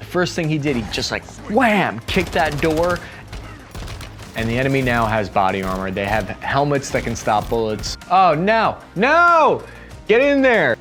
The first thing he did, he just like wham, kicked that door. And the enemy now has body armor. They have helmets that can stop bullets. Oh no, no! Get in there!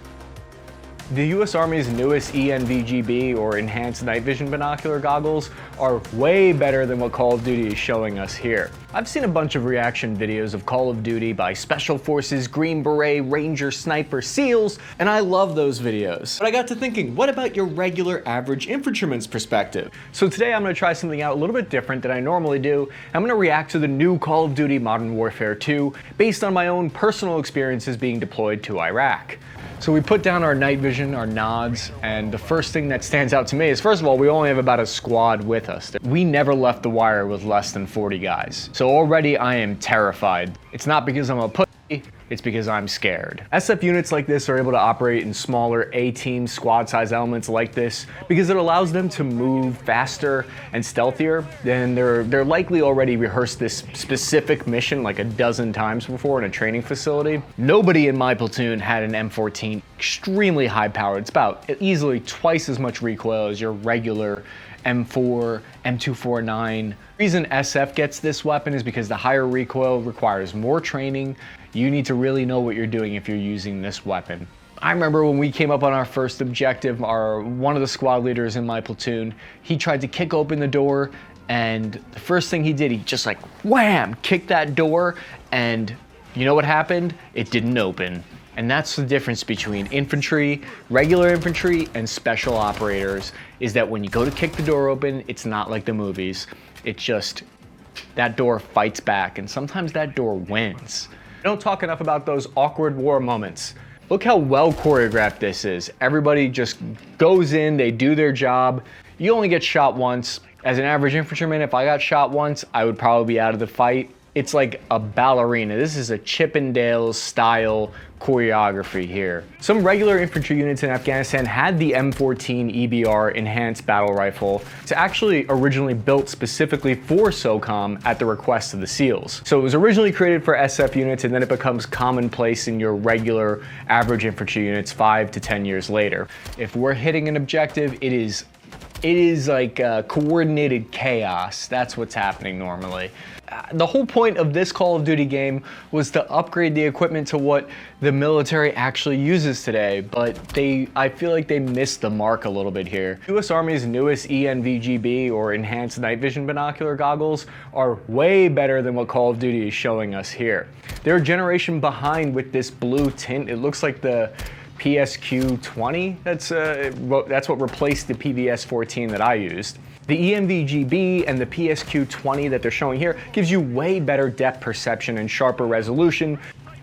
The US Army's newest ENVGB, or Enhanced Night Vision Binocular Goggles, are way better than what Call of Duty is showing us here. I've seen a bunch of reaction videos of Call of Duty by Special Forces, Green Beret, Ranger, Sniper, SEALs, and I love those videos. But I got to thinking, what about your regular average infantryman's perspective? So today I'm gonna try something out a little bit different than I normally do. I'm gonna react to the new Call of Duty Modern Warfare 2 based on my own personal experiences being deployed to Iraq. So we put down our night vision, our nods, and the first thing that stands out to me is, first of all, we only have about a squad with us. We never left the wire with less than 40 guys. So already I am terrified. It's not because I'm a pussy, it's because I'm scared. SF units like this are able to operate in smaller A-team squad size elements like this because it allows them to move faster and stealthier. Then they're likely already rehearsed this specific mission like a dozen times before in a training facility. Nobody in my platoon had an M14, extremely high powered. It's about easily twice as much recoil as your regular M4, M249. The reason SF gets this weapon is because the higher recoil requires more training. You need to really know what you're doing if you're using this weapon. I remember when we came up on our first objective, one of the squad leaders in my platoon, he tried to kick open the door, and the first thing he did, he just like wham, kicked that door, and you know what happened? It didn't open. And that's the difference between infantry, regular infantry, and special operators, is that when you go to kick the door open, it's not like the movies. It's just, that door fights back, and sometimes that door wins. I don't talk enough about those awkward war moments. Look how well choreographed this is. Everybody just goes in, they do their job. You only get shot once. As an average infantryman, if I got shot once, I would probably be out of the fight. It's like a ballerina. This is a Chippendales style choreography here. Some regular infantry units in Afghanistan had the M14 EBR Enhanced Battle Rifle. It's actually originally built specifically for SOCOM at the request of the SEALs. So it was originally created for SF units, and then it becomes commonplace in your regular average infantry units 5 to 10 years later. If we're hitting an objective, it is like coordinated chaos. That's what's happening normally. The whole point of this Call of Duty game was to upgrade the equipment to what the military actually uses today, but I feel like they missed the mark a little bit here. US Army's newest ENVGB, or Enhanced Night Vision Binocular Goggles, are way better than what Call of Duty is showing us here. They're a generation behind with this blue tint. It looks like the PSQ-20, that's what replaced the PVS-14 that I used. The ENVGB and the PSQ-20 that they're showing here gives you way better depth perception and sharper resolution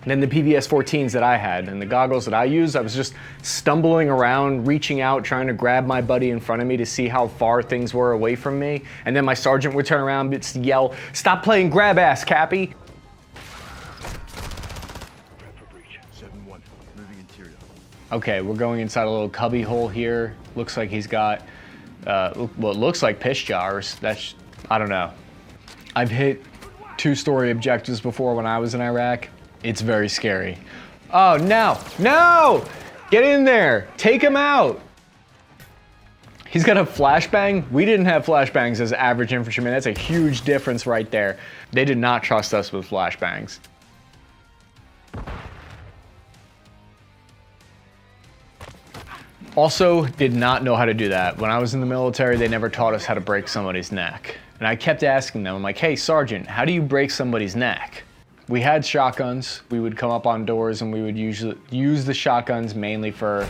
than the PVS-14s that I had. And the goggles that I used, I was just stumbling around, reaching out, trying to grab my buddy in front of me to see how far things were away from me. And then my sergeant would turn around and yell, "Stop playing grab ass, Cappy!" Okay, we're going inside a little cubby hole here. Looks like he's got, well, it looks like piss jars. I don't know. I've hit 2-story objectives before when I was in Iraq. It's very scary. Oh, no, no! Get in there, take him out. He's got a flashbang. We didn't have flashbangs as average infantrymen. That's a huge difference right there. They did not trust us with flashbangs. Also, did not know how to do that. When I was in the military, they never taught us how to break somebody's neck. And I kept asking them, I'm like, hey, Sergeant, how do you break somebody's neck? We had shotguns. We would come up on doors and we would usually use the shotguns mainly for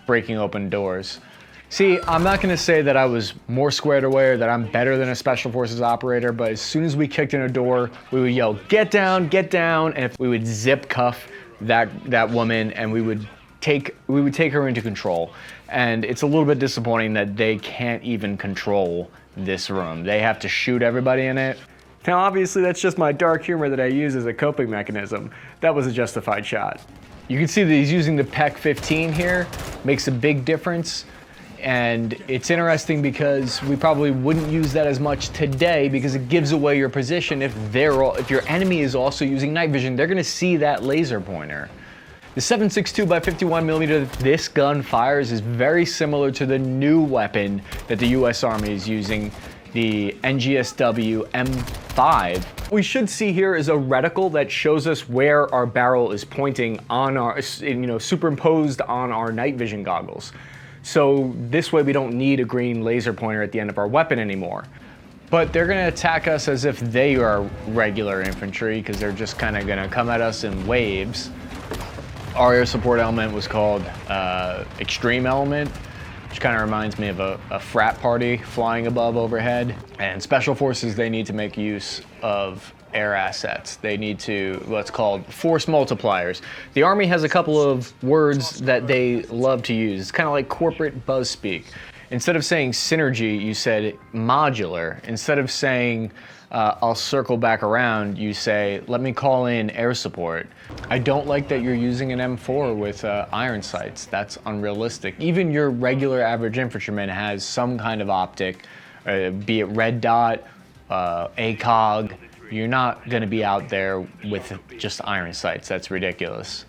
breaking open doors. See, I'm not gonna say that I was more squared away or that I'm better than a Special Forces operator, but as soon as we kicked in a door, we would yell, get down, and if we would zip cuff that woman, and we would take her into control. And it's a little bit disappointing that they can't even control this room. They have to shoot everybody in it. Now obviously that's just my dark humor that I use as a coping mechanism. That was a justified shot. You can see that he's using the PEC-15 here, makes a big difference. And it's interesting because we probably wouldn't use that as much today because it gives away your position. If your enemy is also using night vision, they're gonna see that laser pointer. The 7.62 by 51 millimeter this gun fires is very similar to the new weapon that the US Army is using, the NGSW M5. What we should see here is a reticle that shows us where our barrel is pointing on our, superimposed on our night vision goggles. So this way we don't need a green laser pointer at the end of our weapon anymore. But they're gonna attack us as if they are regular infantry, because they're just kind of gonna come at us in waves. Our air support element was called Extreme Element, which kind of reminds me of a frat party flying above overhead. And Special Forces, they need to make use of air assets. They need to, what's called force multipliers. The Army has a couple of words that they love to use. It's kind of like corporate buzz speak. Instead of saying synergy, you said modular. Instead of saying, I'll circle back around, you say, let me call in air support. I don't like that you're using an M4 with iron sights. That's unrealistic. Even your regular average infantryman has some kind of optic, be it red dot, ACOG. You're not gonna be out there with just iron sights. That's ridiculous.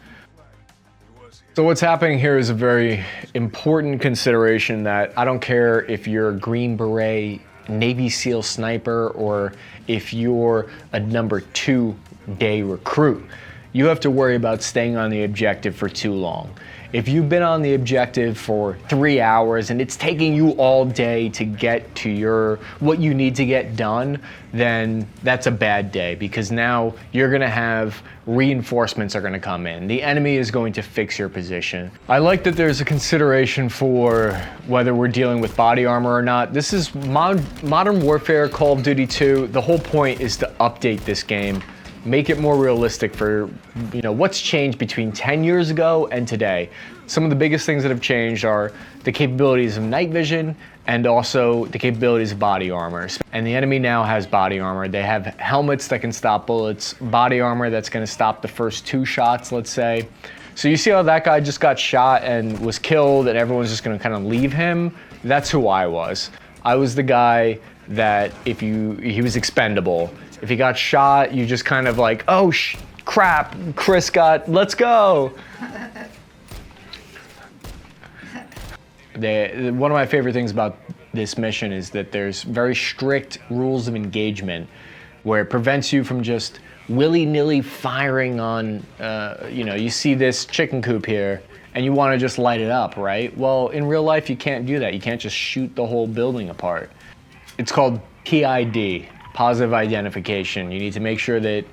So what's happening here is a very important consideration that I don't care if you're a Green Beret Navy SEAL sniper or if you're a number 2 day recruit. You have to worry about staying on the objective for too long. If you've been on the objective for 3 hours and it's taking you all day to get to what you need to get done, then that's a bad day, because now you're gonna have reinforcements are gonna come in. The enemy is going to fix your position. I like that there's a consideration for whether we're dealing with body armor or not. This is Modern Warfare Call of Duty 2. The whole point is to update this game, make it more realistic for, what's changed between 10 years ago and today. Some of the biggest things that have changed are the capabilities of night vision and also the capabilities of body armor. And the enemy now has body armor. They have helmets that can stop bullets, body armor that's gonna stop the first 2 shots, let's say. So you see how that guy just got shot and was killed and everyone's just gonna kind of leave him? That's who I was. I was the guy that he was expendable. If he got shot, you just kind of like, oh crap, let's go. One of my favorite things about this mission is that there's very strict rules of engagement where it prevents you from just willy-nilly firing on, you see this chicken coop here and you want to just light it up, right? Well, in real life, you can't do that. You can't just shoot the whole building apart. It's called PID. Positive identification. You need to make sure that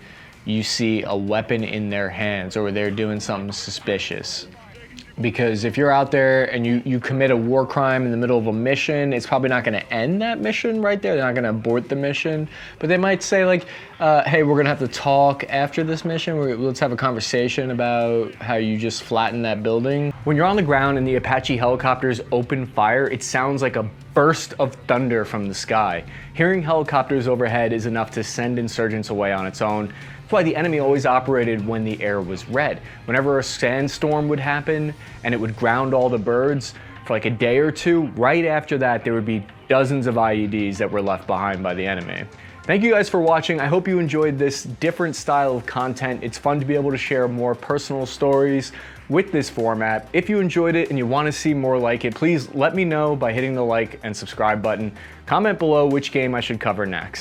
you see a weapon in their hands or they're doing something suspicious. Because if you're out there and you commit a war crime in the middle of a mission, it's probably not gonna end that mission right there. They're not gonna abort the mission, but they might say like, hey, we're gonna have to talk after this mission. Let's have a conversation about how you just flattened that building. When you're on the ground and the Apache helicopters open fire, it sounds like a burst of thunder from the sky. Hearing helicopters overhead is enough to send insurgents away on its own. That's why the enemy always operated when the air was red. Whenever a sandstorm would happen and it would ground all the birds, for like a day or two, right after that there would be dozens of IEDs that were left behind by the enemy. Thank you guys for watching. I hope you enjoyed this different style of content. It's fun to be able to share more personal stories with this format. If you enjoyed it and you want to see more like it, please let me know by hitting the like and subscribe button. Comment below which game I should cover next.